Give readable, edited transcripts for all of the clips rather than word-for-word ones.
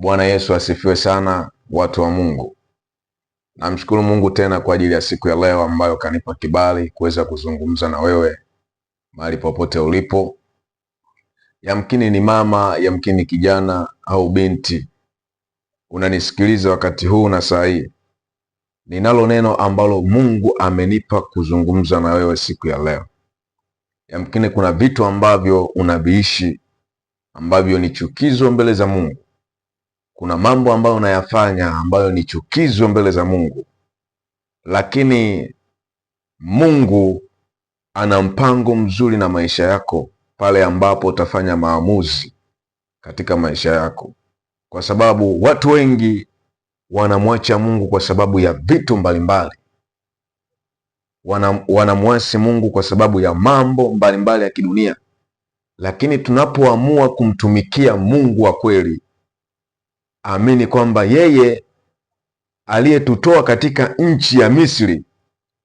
Bwana Yesu asifiwe sana, watu wa Mungu. Namshukuru Mungu tena kwa ajili ya siku ya leo ambayo kanipa kibali kuweza kuzungumza na wewe mahali popote ulipo. Yamkini ni mama, yamkini kijana au binti unanisikiliza wakati huu na saa hii. Ninalo neno ambalo Mungu amenipa kuzungumza na wewe siku ya leo. Yamkini kuna vitu ambavyo unaviishi ambavyo ni chukizo mbele za Mungu. Kuna mambo ambayo unayafanya ambayo ni chukizo mbele za Mungu, lakini Mungu ana mpango mzuri na maisha yako pale ambapo utafanya maamuzi katika maisha yako, kwa sababu watu wengi wanamwacha Mungu kwa sababu ya vitu mbalimbali. Wanamwasi Mungu kwa sababu ya mambo mbalimbali ya kidunia, lakini tunapoamua kumtumikia Mungu wa kweli, amini kwamba yeye aliyetutoa katika nchi ya Misri,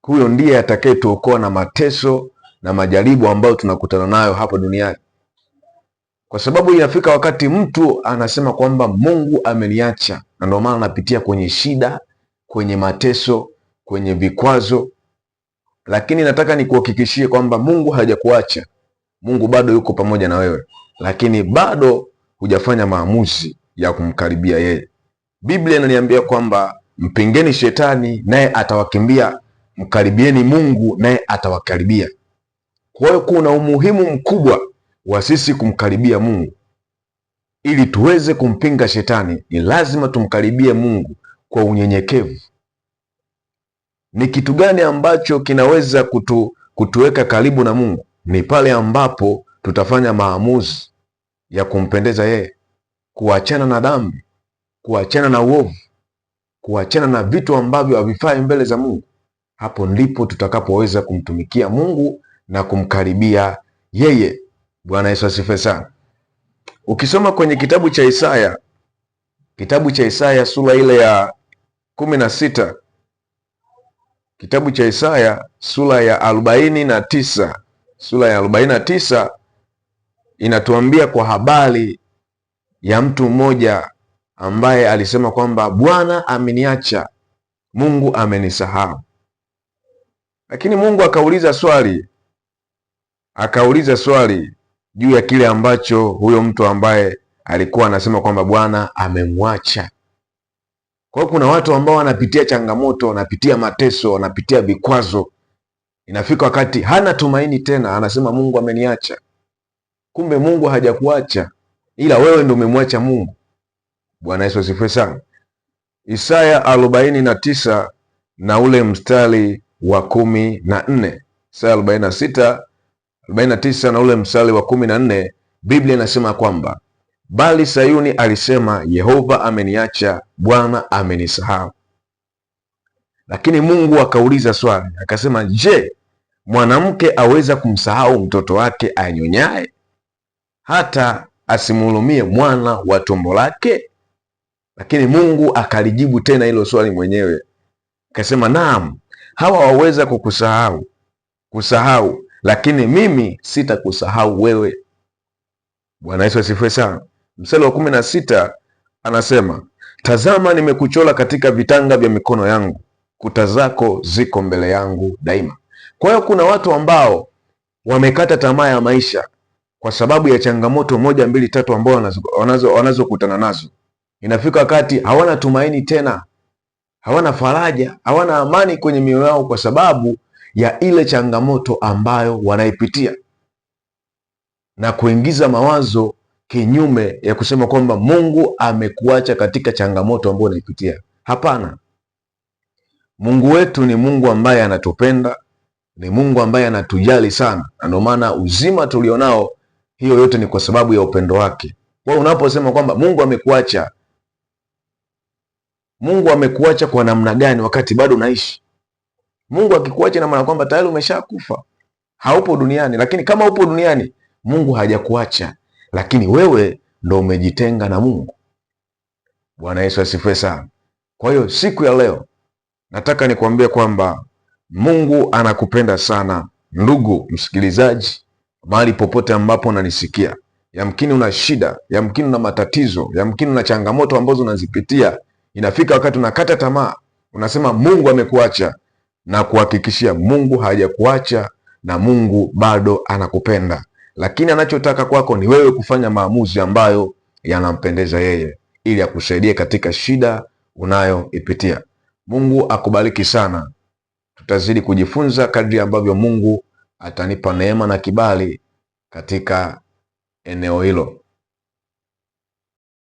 huyo ndiye atakayetuokoa na mateso na majaribu ambayo tunakutana nayo hapa duniani. Kwa sababu inafika wakati mtu anasema kwamba Mungu ameniacha, na ndio maana anapitia kwenye shida, kwenye mateso, kwenye vikwazo. Lakini nataka nikuhakikishie kwamba Mungu hajakuacha. Mungu bado yuko pamoja na wewe, lakini bado hujafanya maamuzi ya kumkaribia yeye. Biblia inaniambia kwamba mpingeni shetani naye atawakimbia, mkaribieni Mungu naye atawakaribia. Kwa hiyo kuna umuhimu mkubwa wa sisi kumkaribia Mungu. Ili tuweze kumpinga shetani, ni lazima tumkaribie Mungu kwa unyenyekevu. Ni kitu gani ambacho kinaweza kutuweka karibu na Mungu? Ni pale ambapo tutafanya maamuzi ya kumpendeza yeye, kuachana na dhambi, kuachana na uovu, kuachana na vitu ambavyo havifai mbele za Mungu. Hapo ndipo tutakapoweza kumtumikia Mungu na kumkaribia yeye. Bwana Yesu asifiwe sana. Ukisoma kwenye kitabu cha Isaya sura ile ya 16, kitabu cha Isaya sura ya 49, sura ya 49 inatuambia kwa habari ya mtu mmoja ambaye alisema kwamba Bwana ameniacha, Mungu amenisahau. Lakini Mungu akauliza swali juu ya kile ambacho huyo mtu ambaye alikuwa anasema kwamba Bwana amemwacha. Kwa hiyo kuna watu ambao wanapitia changamoto, wanapitia mateso, wanapitia vikwazo. Inafika wakati hana tumaini tena, anasema Mungu ameniacha. Kumbe Mungu hajakuacha, ila wewe ndio umemwacha Mungu. Bwana Yesu asifiwe sana. Isaya 49 na ule mstari wa 14. Isaya 49 na ule mstari wa 14, Biblia inasema kwamba bali Sayuni alisema, Yehova ameniacha, Bwana amenisahau. Lakini Mungu akauliza swali, akasema, je, mwanamke aweza kumsahau mtoto wake anyonyaye, hata asimhurumie mwana wa tumbo lake? Lakini Mungu akalijibu tena hilo swali mwenyewe, akasema, naam, hawa waweza kusahau, lakini mimi sitakusahau wewe. Bwana Yesu asifiwe sana. Mstari wa 16 anasema, tazama nimekuchora katika vitanga vya mikono yangu, kuta zako ziko mbele yangu daima. Kwa hiyo kuna watu ambao wamekata tamaa ya maisha kwa sababu ya changamoto 1, 2, 3 ambao wanazokutana nazo. Inafika wakati hawana tumaini tena, hawana faraja, hawana amani kwenye mioyo yao kwa sababu ya ile changamoto ambayo wanaipitia, na kuingiza mawazo kinyume ya kusema kwamba Mungu amekuacha katika changamoto ambayo unaipitia. Hapana. Mungu wetu ni Mungu ambaye anatupenda, ni Mungu ambaye anatujali sana, na ndio maana uzima tulionao, hiyo yote ni kwa sababu ya upendo wake. Kwa unaposema kwamba Mungu amekuacha, Mungu amekuacha kwa namna gani wakati bado unaishi? Mungu akikuacha ina maana kwamba tayari umeshakufa, haupo duniani. Lakini kama upo duniani, Mungu hajakuacha, lakini wewe ndo umejitenga na Mungu. Bwana Yesu asifiwe sana. Kwa hiyo siku ya leo nataka nikwambie kwamba Mungu anakupenda sana, ndugu msikilizaji, mahali popote ambapo unanisikia. Yamkini una shida, yamkini una matatizo, yamkini una changamoto ambazo unazipitia. Inafika wakati unakata tamaa, unasema Mungu amekuacha, na kuhakikishia Mungu hajakuacha, na Mungu bado anakupenda, lakini anachotaka kwako ni wewe kufanya maamuzi ambayo yanampendeza yeye, ili akusaidie katika shida unayoipitia. Mungu akubariki sana. Tutazidi kujifunza kadri ambavyo Mungu atanipa neema na kibali katika eneo hilo.